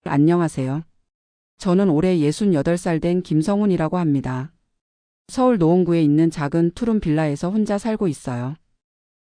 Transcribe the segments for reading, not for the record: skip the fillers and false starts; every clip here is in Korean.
안녕하세요. 저는 올해 68살 된 김성훈이라고 합니다. 서울 노원구에 있는 작은 투룸 빌라에서 혼자 살고 있어요.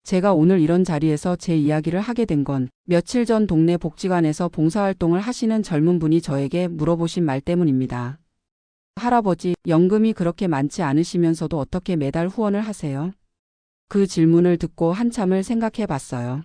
제가 오늘 이런 자리에서 제 이야기를 하게 된 건 며칠 전 동네 복지관에서 봉사활동을 하시는 젊은 분이 저에게 물어보신 말 때문입니다. 할아버지, 연금이 그렇게 많지 않으시면서도 어떻게 매달 후원을 하세요? 그 질문을 듣고 한참을 생각해 봤어요.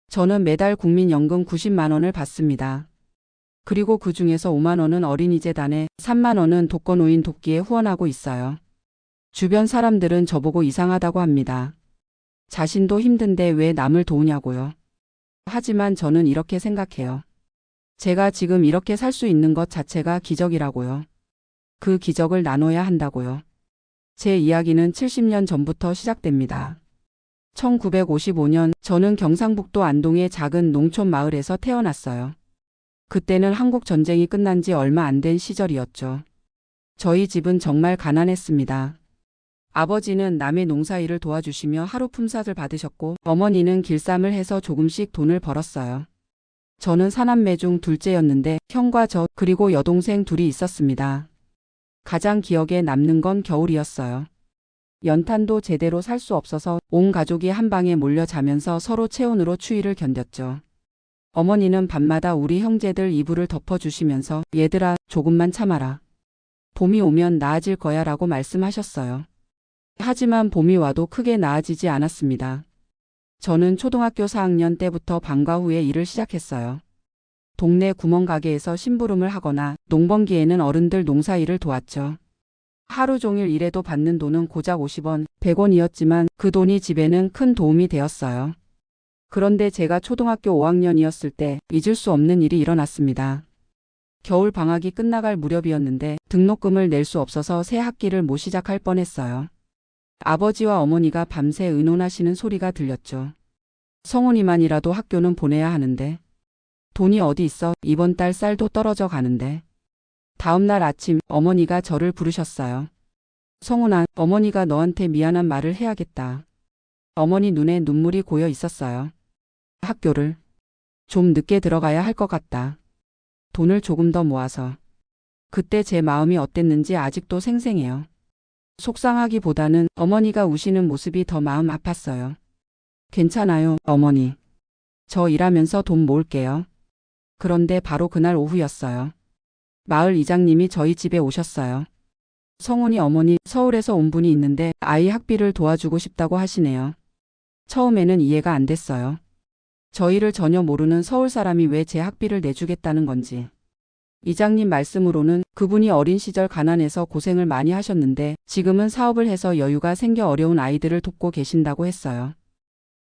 저는 매달 국민연금 90만 원을 받습니다. 그리고 그 중에서 5만 원은 어린이재단에, 3만 원은 독거노인 돕기에 후원하고 있어요. 주변 사람들은 저보고 이상하다고 합니다. 자신도 힘든데 왜 남을 도우냐고요. 하지만 저는 이렇게 생각해요. 제가 지금 이렇게 살 수 있는 것 자체가 기적이라고요. 그 기적을 나눠야 한다고요. 제 이야기는 70년 전부터 시작됩니다. 1955년 저는 경상북도 안동의 작은 농촌 마을에서 태어났어요. 그때는 한국 전쟁이 끝난 지 얼마 안 된 시절이었죠. 저희 집은 정말 가난했습니다. 아버지는 남의 농사일을 도와주시며 하루 품삯을 받으셨고 어머니는 길쌈을 해서 조금씩 돈을 벌었어요. 저는 사남매 중 둘째였는데 형과 저 그리고 여동생 둘이 있었습니다. 가장 기억에 남는 건 겨울이었어요. 연탄도 제대로 살 수 없어서 온 가족이 한 방에 몰려 자면서 서로 체온으로 추위를 견뎠죠. 어머니는 밤마다 우리 형제들 이불을 덮어주시면서 얘들아, 조금만 참아라. 봄이 오면 나아질 거야 라고 말씀하셨어요. 하지만 봄이 와도 크게 나아지지 않았습니다. 저는 초등학교 4학년 때부터 방과 후에 일을 시작했어요. 동네 구멍가게에서 심부름을 하거나 농번기에는 어른들 농사일을 도왔죠. 하루 종일 일해도 받는 돈은 고작 50원, 100원이었지만 그 돈이 집에는 큰 도움이 되었어요. 그런데 제가 초등학교 5학년이었을 때 잊을 수 없는 일이 일어났습니다. 겨울 방학이 끝나갈 무렵이었는데 등록금을 낼 수 없어서 새 학기를 못 시작할 뻔했어요. 아버지와 어머니가 밤새 의논하시는 소리가 들렸죠. 성훈이만이라도 학교는 보내야 하는데. 돈이 어디 있어? 이번 달 쌀도 떨어져 가는데. 다음 날 아침 어머니가 저를 부르셨어요. 성훈아, 어머니가 너한테 미안한 말을 해야겠다. 어머니 눈에 눈물이 고여 있었어요. 학교를 좀 늦게 들어가야 할 것 같다. 돈을 조금 더 모아서. 그때 제 마음이 어땠는지 아직도 생생해요. 속상하기보다는 어머니가 우시는 모습이 더 마음 아팠어요. 괜찮아요, 어머니. 저 일하면서 돈 모을게요. 그런데 바로 그날 오후였어요. 마을 이장님이 저희 집에 오셨어요. 성훈이 어머니, 서울에서 온 분이 있는데 아이 학비를 도와주고 싶다고 하시네요. 처음에는 이해가 안 됐어요. 저희를 전혀 모르는 서울 사람이 왜 제 학비를 내주겠다는 건지. 이장님 말씀으로는 그분이 어린 시절 가난해서 고생을 많이 하셨는데 지금은 사업을 해서 여유가 생겨 어려운 아이들을 돕고 계신다고 했어요.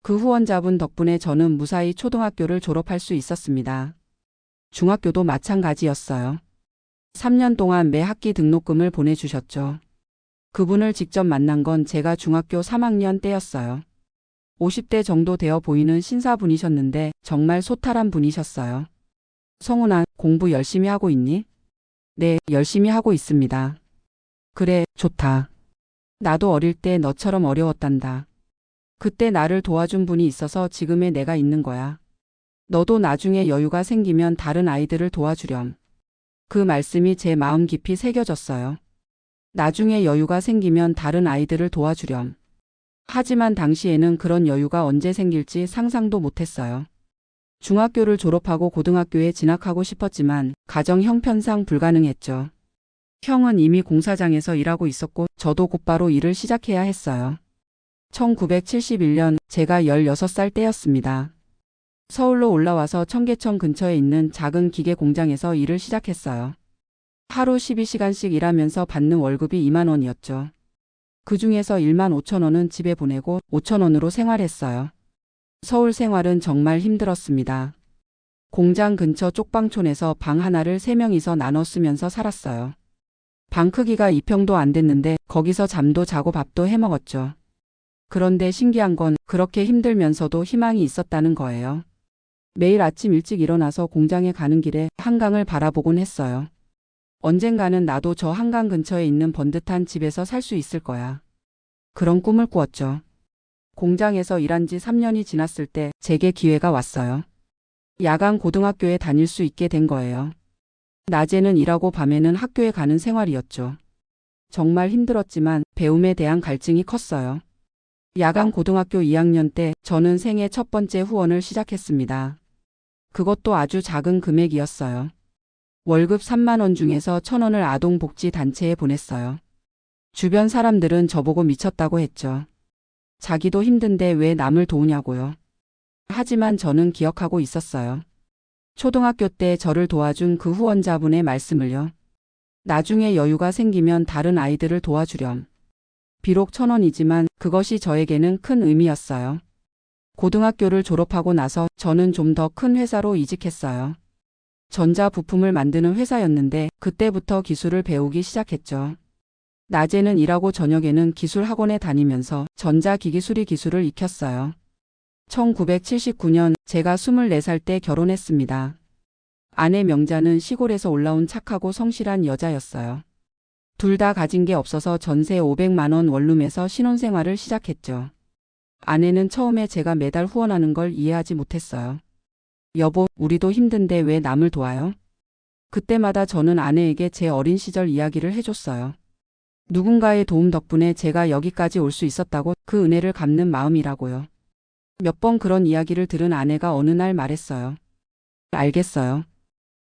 그 후원자분 덕분에 저는 무사히 초등학교를 졸업할 수 있었습니다. 중학교도 마찬가지였어요. 3년 동안 매 학기 등록금을 보내주셨죠. 그분을 직접 만난 건 제가 중학교 3학년 때였어요. 50대 정도 되어 보이는 신사분이셨는데 정말 소탈한 분이셨어요. 성훈아, 공부 열심히 하고 있니? 네, 열심히 하고 있습니다. 그래, 좋다. 나도 어릴 때 너처럼 어려웠단다. 그때 나를 도와준 분이 있어서 지금의 내가 있는 거야. 너도 나중에 여유가 생기면 다른 아이들을 도와주렴. 그 말씀이 제 마음 깊이 새겨졌어요. 나중에 여유가 생기면 다른 아이들을 도와주렴. 하지만 당시에는 그런 여유가 언제 생길지 상상도 못했어요. 중학교를 졸업하고 고등학교에 진학하고 싶었지만 가정 형편상 불가능했죠. 형은 이미 공사장에서 일하고 있었고 저도 곧바로 일을 시작해야 했어요. 1971년 제가 16살 때였습니다. 서울로 올라와서 청계천 근처에 있는 작은 기계 공장에서 일을 시작했어요. 하루 12시간씩 일하면서 받는 월급이 2만 원이었죠. 그 중에서 1만 5천 원은 집에 보내고 5천 원으로 생활했어요. 서울 생활은 정말 힘들었습니다. 공장 근처 쪽방촌에서 방 하나를 3명이서 나눠 쓰면서 살았어요. 방 크기가 2평도 안 됐는데 거기서 잠도 자고 밥도 해 먹었죠. 그런데 신기한 건 그렇게 힘들면서도 희망이 있었다는 거예요. 매일 아침 일찍 일어나서 공장에 가는 길에 한강을 바라보곤 했어요. 언젠가는 나도 저 한강 근처에 있는 번듯한 집에서 살 수 있을 거야. 그런 꿈을 꾸었죠. 공장에서 일한 지 3년이 지났을 때 제게 기회가 왔어요. 야간 고등학교에 다닐 수 있게 된 거예요. 낮에는 일하고 밤에는 학교에 가는 생활이었죠. 정말 힘들었지만 배움에 대한 갈증이 컸어요. 야간 고등학교 2학년 때 저는 생애 첫 번째 후원을 시작했습니다. 그것도 아주 작은 금액이었어요. 월급 3만 원 중에서 1,000원을 아동복지단체에 보냈어요. 주변 사람들은 저보고 미쳤다고 했죠. 자기도 힘든데 왜 남을 도우냐고요. 하지만 저는 기억하고 있었어요. 초등학교 때 저를 도와준 그 후원자분의 말씀을요. 나중에 여유가 생기면 다른 아이들을 도와주렴. 비록 1,000원이지만 그것이 저에게는 큰 의미였어요. 고등학교를 졸업하고 나서 저는 좀 더 큰 회사로 이직했어요. 전자 부품을 만드는 회사였는데 그때부터 기술을 배우기 시작했죠. 낮에는 일하고 저녁에는 기술 학원에 다니면서 전자기기 수리 기술을 익혔어요. 1979년 제가 24살 때 결혼했습니다. 아내 명자는 시골에서 올라온 착하고 성실한 여자였어요. 둘 다 가진 게 없어서 전세 500만 원 원룸에서 신혼생활을 시작했죠. 아내는 처음에 제가 매달 후원하는 걸 이해하지 못했어요. 여보, 우리도 힘든데 왜 남을 도와요? 그때마다 저는 아내에게 제 어린 시절 이야기를 해줬어요. 누군가의 도움 덕분에 제가 여기까지 올 수 있었다고, 그 은혜를 갚는 마음이라고요. 몇 번 그런 이야기를 들은 아내가 어느 날 말했어요. 알겠어요.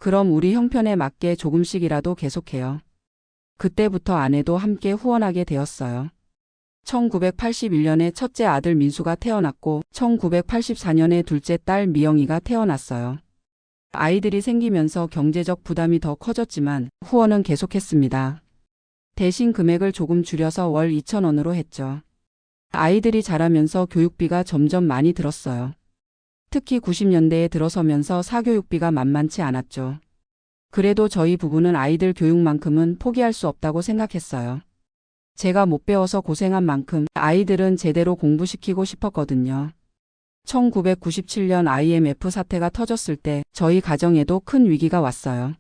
그럼 우리 형편에 맞게 조금씩이라도 계속해요. 그때부터 아내도 함께 후원하게 되었어요. 1981년에 첫째 아들 민수가 태어났고 1984년에 둘째 딸 미영이가 태어났어요. 아이들이 생기면서 경제적 부담이 더 커졌지만 후원은 계속했습니다. 대신 금액을 조금 줄여서 월 2,000원으로 했죠. 아이들이 자라면서 교육비가 점점 많이 들었어요. 특히 90년대에 들어서면서 사교육비가 만만치 않았죠. 그래도 저희 부부는 아이들 교육만큼은 포기할 수 없다고 생각했어요. 제가 못 배워서 고생한 만큼 아이들은 제대로 공부시키고 싶었거든요. 1997년 IMF 사태가 터졌을 때 저희 가정에도 큰 위기가 왔어요.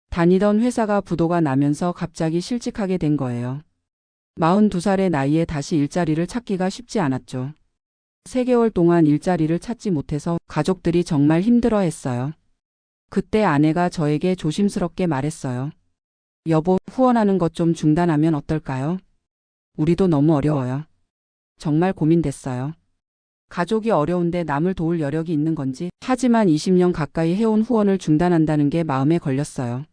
다니던 회사가 부도가 나면서 갑자기 실직하게 된 거예요. 42살의 나이에 다시 일자리를 찾기가 쉽지 않았죠. 3개월 동안 일자리를 찾지 못해서 가족들이 정말 힘들어했어요. 그때 아내가 저에게 조심스럽게 말했어요. 여보, 후원하는 것 좀 중단하면 어떨까요? 우리도 너무 어려워요. 정말 고민됐어요. 가족이 어려운데 남을 도울 여력이 있는 건지, 하지만 20년 가까이 해온 후원을 중단한다는 게 마음에 걸렸어요.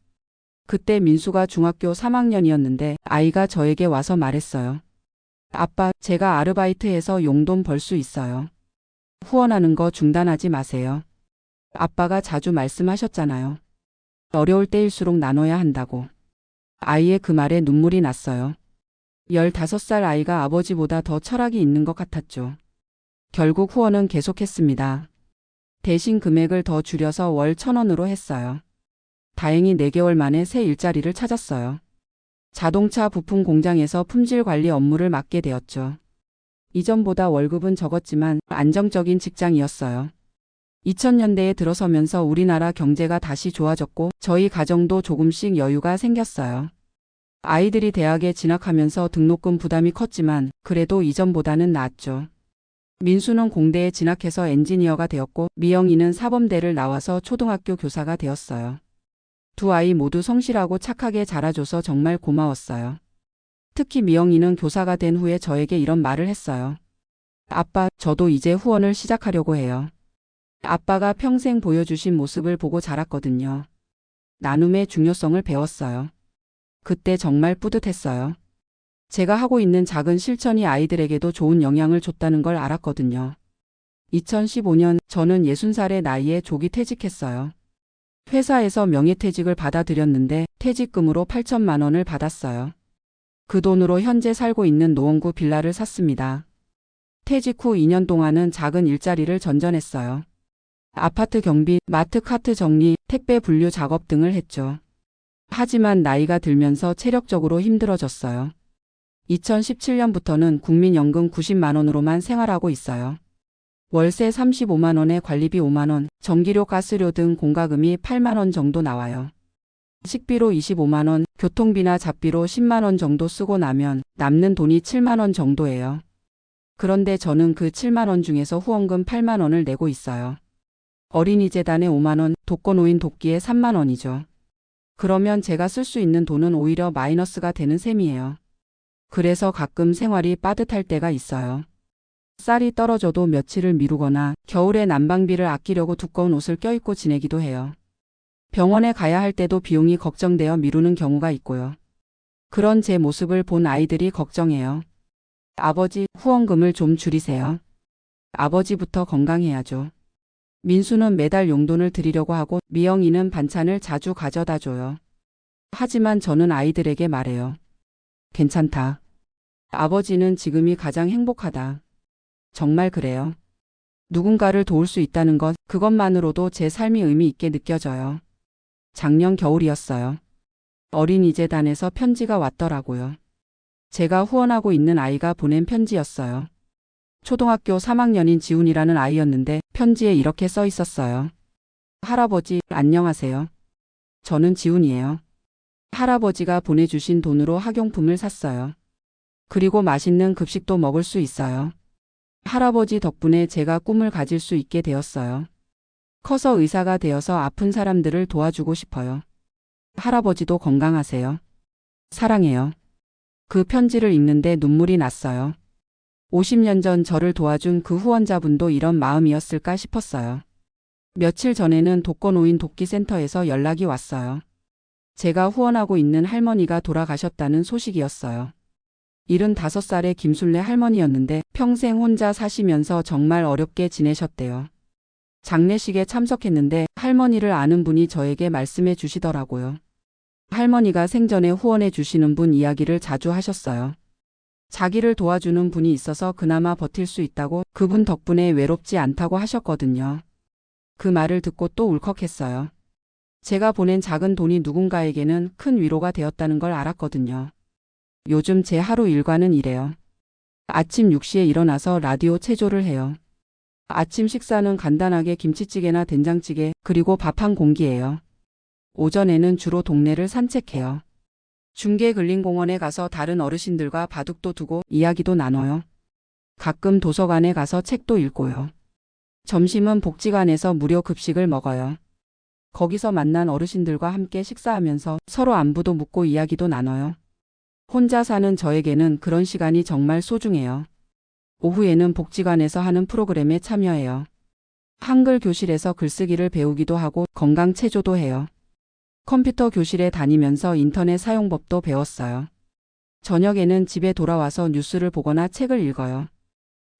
그때 민수가 중학교 3학년이었는데 아이가 저에게 와서 말했어요. 아빠, 제가 아르바이트해서 용돈 벌 수 있어요. 후원하는 거 중단하지 마세요. 아빠가 자주 말씀하셨잖아요. 어려울 때일수록 나눠야 한다고. 아이의 그 말에 눈물이 났어요. 15살 아이가 아버지보다 더 철학이 있는 것 같았죠. 결국 후원은 계속했습니다. 대신 금액을 더 줄여서 월 1,000원으로 했어요. 다행히 4개월 만에 새 일자리를 찾았어요. 자동차 부품 공장에서 품질 관리 업무를 맡게 되었죠. 이전보다 월급은 적었지만 안정적인 직장이었어요. 2000년대에 들어서면서 우리나라 경제가 다시 좋아졌고 저희 가정도 조금씩 여유가 생겼어요. 아이들이 대학에 진학하면서 등록금 부담이 컸지만 그래도 이전보다는 나았죠. 민수는 공대에 진학해서 엔지니어가 되었고 미영이는 사범대를 나와서 초등학교 교사가 되었어요. 두 아이 모두 성실하고 착하게 자라줘서 정말 고마웠어요. 특히 미영이는 교사가 된 후에 저에게 이런 말을 했어요. 아빠, 저도 이제 후원을 시작하려고 해요. 아빠가 평생 보여주신 모습을 보고 자랐거든요. 나눔의 중요성을 배웠어요. 그때 정말 뿌듯했어요. 제가 하고 있는 작은 실천이 아이들에게도 좋은 영향을 줬다는 걸 알았거든요. 2015년 저는 60살의 나이에 조기 퇴직했어요. 회사에서 명예퇴직을 받아들였는데 퇴직금으로 8천만 원을 받았어요. 그 돈으로 현재 살고 있는 노원구 빌라를 샀습니다. 퇴직 후 2년 동안은 작은 일자리를 전전했어요. 아파트 경비, 마트 카트 정리, 택배 분류 작업 등을 했죠. 하지만 나이가 들면서 체력적으로 힘들어졌어요. 2017년부터는 국민연금 90만 원으로만 생활하고 있어요. 월세 35만 원에 관리비 5만 원, 전기료, 가스료 등 공과금이 8만 원 정도 나와요. 식비로 25만 원, 교통비나 잡비로 10만 원 정도 쓰고 나면 남는 돈이 7만 원 정도예요. 그런데 저는 그 7만 원 중에서 후원금 8만 원을 내고 있어요. 어린이재단에 5만 원, 독거노인 돕기에 3만 원이죠. 그러면 제가 쓸 수 있는 돈은 오히려 마이너스가 되는 셈이에요. 그래서 가끔 생활이 빠듯할 때가 있어요. 쌀이 떨어져도 며칠을 미루거나 겨울에 난방비를 아끼려고 두꺼운 옷을 껴입고 지내기도 해요. 병원에 가야 할 때도 비용이 걱정되어 미루는 경우가 있고요. 그런 제 모습을 본 아이들이 걱정해요. 아버지, 후원금을 좀 줄이세요. 아버지부터 건강해야죠. 민수는 매달 용돈을 드리려고 하고 미영이는 반찬을 자주 가져다 줘요. 하지만 저는 아이들에게 말해요. 괜찮다. 아버지는 지금이 가장 행복하다. 정말 그래요. 누군가를 도울 수 있다는 것, 그것만으로도 제 삶이 의미 있게 느껴져요. 작년 겨울이었어요. 어린이재단에서 편지가 왔더라고요. 제가 후원하고 있는 아이가 보낸 편지였어요. 초등학교 3학년인 지훈이라는 아이였는데 편지에 이렇게 써 있었어요. 할아버지, 안녕하세요. 저는 지훈이에요. 할아버지가 보내주신 돈으로 학용품을 샀어요. 그리고 맛있는 급식도 먹을 수 있어요. 할아버지 덕분에 제가 꿈을 가질 수 있게 되었어요. 커서 의사가 되어서 아픈 사람들을 도와주고 싶어요. 할아버지도 건강하세요. 사랑해요. 그 편지를 읽는데 눈물이 났어요. 50년 전 저를 도와준 그 후원자분도 이런 마음이었을까 싶었어요. 며칠 전에는 독거노인 돕기센터에서 연락이 왔어요. 제가 후원하고 있는 할머니가 돌아가셨다는 소식이었어요. 75살의 김술래 할머니였는데 평생 혼자 사시면서 정말 어렵게 지내셨대요. 장례식에 참석했는데 할머니를 아는 분이 저에게 말씀해 주시더라고요. 할머니가 생전에 후원해 주시는 분 이야기를 자주 하셨어요. 자기를 도와주는 분이 있어서 그나마 버틸 수 있다고, 그분 덕분에 외롭지 않다고 하셨거든요. 그 말을 듣고 또 울컥했어요. 제가 보낸 작은 돈이 누군가에게는 큰 위로가 되었다는 걸 알았거든요. 요즘 제 하루 일과는 이래요. 아침 6시에 일어나서 라디오 체조를 해요. 아침 식사는 간단하게 김치찌개나 된장찌개, 그리고 밥 한 공기예요. 오전에는 주로 동네를 산책해요. 중계근린공원에 가서 다른 어르신들과 바둑도 두고 이야기도 나눠요. 가끔 도서관에 가서 책도 읽고요. 점심은 복지관에서 무료 급식을 먹어요. 거기서 만난 어르신들과 함께 식사하면서 서로 안부도 묻고 이야기도 나눠요. 혼자 사는 저에게는 그런 시간이 정말 소중해요. 오후에는 복지관에서 하는 프로그램에 참여해요. 한글 교실에서 글쓰기를 배우기도 하고 건강 체조도 해요. 컴퓨터 교실에 다니면서 인터넷 사용법도 배웠어요. 저녁에는 집에 돌아와서 뉴스를 보거나 책을 읽어요.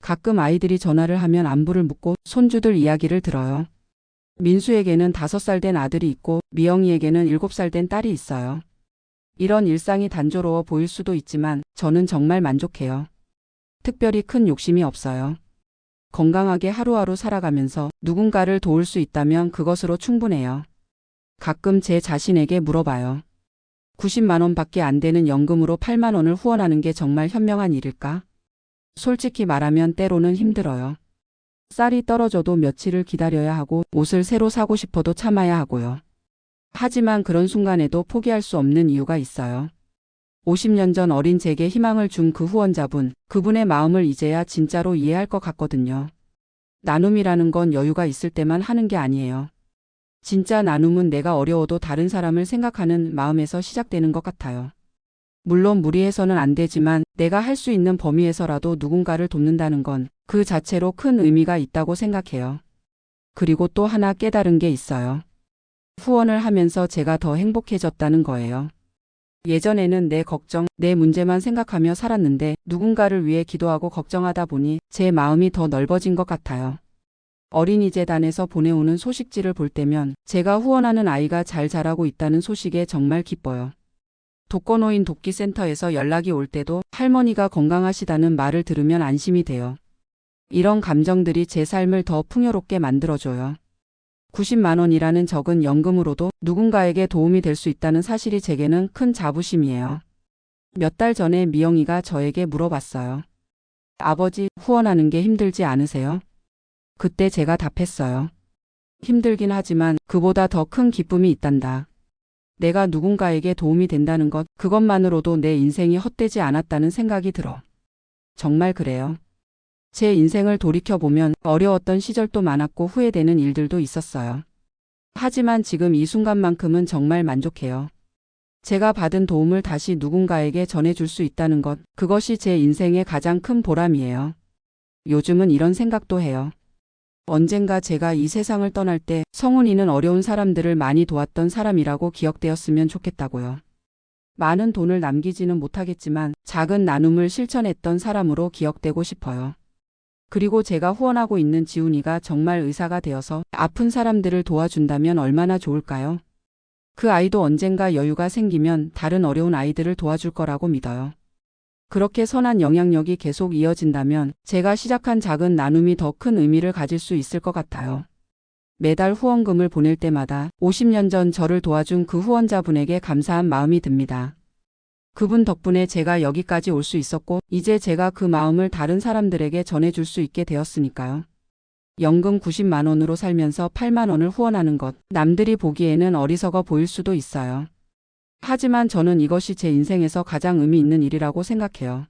가끔 아이들이 전화를 하면 안부를 묻고 손주들 이야기를 들어요. 민수에게는 5살 된 아들이 있고 미영이에게는 7살 된 딸이 있어요. 이런 일상이 단조로워 보일 수도 있지만 저는 정말 만족해요. 특별히 큰 욕심이 없어요. 건강하게 하루하루 살아가면서 누군가를 도울 수 있다면 그것으로 충분해요. 가끔 제 자신에게 물어봐요. 90만 원밖에 안 되는 연금으로 8만 원을 후원하는 게 정말 현명한 일일까? 솔직히 말하면 때로는 힘들어요. 쌀이 떨어져도 며칠을 기다려야 하고 옷을 새로 사고 싶어도 참아야 하고요. 하지만 그런 순간에도 포기할 수 없는 이유가 있어요. 50년 전 어린 제게 희망을 준 그 후원자분, 그분의 마음을 이제야 진짜로 이해할 것 같거든요. 나눔이라는 건 여유가 있을 때만 하는 게 아니에요. 진짜 나눔은 내가 어려워도 다른 사람을 생각하는 마음에서 시작되는 것 같아요. 물론 무리해서는 안 되지만 내가 할 수 있는 범위에서라도 누군가를 돕는다는 건 그 자체로 큰 의미가 있다고 생각해요. 그리고 또 하나 깨달은 게 있어요. 후원을 하면서 제가 더 행복해졌다는 거예요. 예전에는 내 걱정, 내 문제만 생각하며 살았는데 누군가를 위해 기도하고 걱정하다 보니 제 마음이 더 넓어진 것 같아요. 어린이재단에서 보내오는 소식지를 볼 때면 제가 후원하는 아이가 잘 자라고 있다는 소식에 정말 기뻐요. 독거노인 돕기센터에서 연락이 올 때도 할머니가 건강하시다는 말을 들으면 안심이 돼요. 이런 감정들이 제 삶을 더 풍요롭게 만들어줘요. 90만 원이라는 적은 연금으로도 누군가에게 도움이 될 수 있다는 사실이 제게는 큰 자부심이에요. 몇 달 전에 미영이가 저에게 물어봤어요. 아버지, 후원하는 게 힘들지 않으세요? 그때 제가 답했어요. 힘들긴 하지만 그보다 더 큰 기쁨이 있단다. 내가 누군가에게 도움이 된다는 것, 그것만으로도 내 인생이 헛되지 않았다는 생각이 들어. 정말 그래요. 제 인생을 돌이켜보면 어려웠던 시절도 많았고 후회되는 일들도 있었어요. 하지만 지금 이 순간만큼은 정말 만족해요. 제가 받은 도움을 다시 누군가에게 전해줄 수 있다는 것, 그것이 제 인생의 가장 큰 보람이에요. 요즘은 이런 생각도 해요. 언젠가 제가 이 세상을 떠날 때 성훈이는 어려운 사람들을 많이 도왔던 사람이라고 기억되었으면 좋겠다고요. 많은 돈을 남기지는 못하겠지만 작은 나눔을 실천했던 사람으로 기억되고 싶어요. 그리고 제가 후원하고 있는 지훈이가 정말 의사가 되어서 아픈 사람들을 도와준다면 얼마나 좋을까요? 그 아이도 언젠가 여유가 생기면 다른 어려운 아이들을 도와줄 거라고 믿어요. 그렇게 선한 영향력이 계속 이어진다면 제가 시작한 작은 나눔이 더 큰 의미를 가질 수 있을 것 같아요. 매달 후원금을 보낼 때마다 50년 전 저를 도와준 그 후원자분에게 감사한 마음이 듭니다. 그분 덕분에 제가 여기까지 올 수 있었고 이제 제가 그 마음을 다른 사람들에게 전해줄 수 있게 되었으니까요. 연금 90만 원으로 살면서 8만 원을 후원하는 것, 남들이 보기에는 어리석어 보일 수도 있어요. 하지만 저는 이것이 제 인생에서 가장 의미 있는 일이라고 생각해요.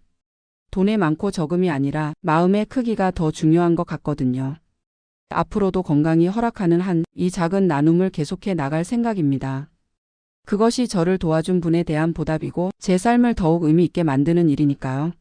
돈의 많고 적음이 아니라 마음의 크기가 더 중요한 것 같거든요. 앞으로도 건강이 허락하는 한 이 작은 나눔을 계속해 나갈 생각입니다. 그것이 저를 도와준 분에 대한 보답이고 제 삶을 더욱 의미 있게 만드는 일이니까요.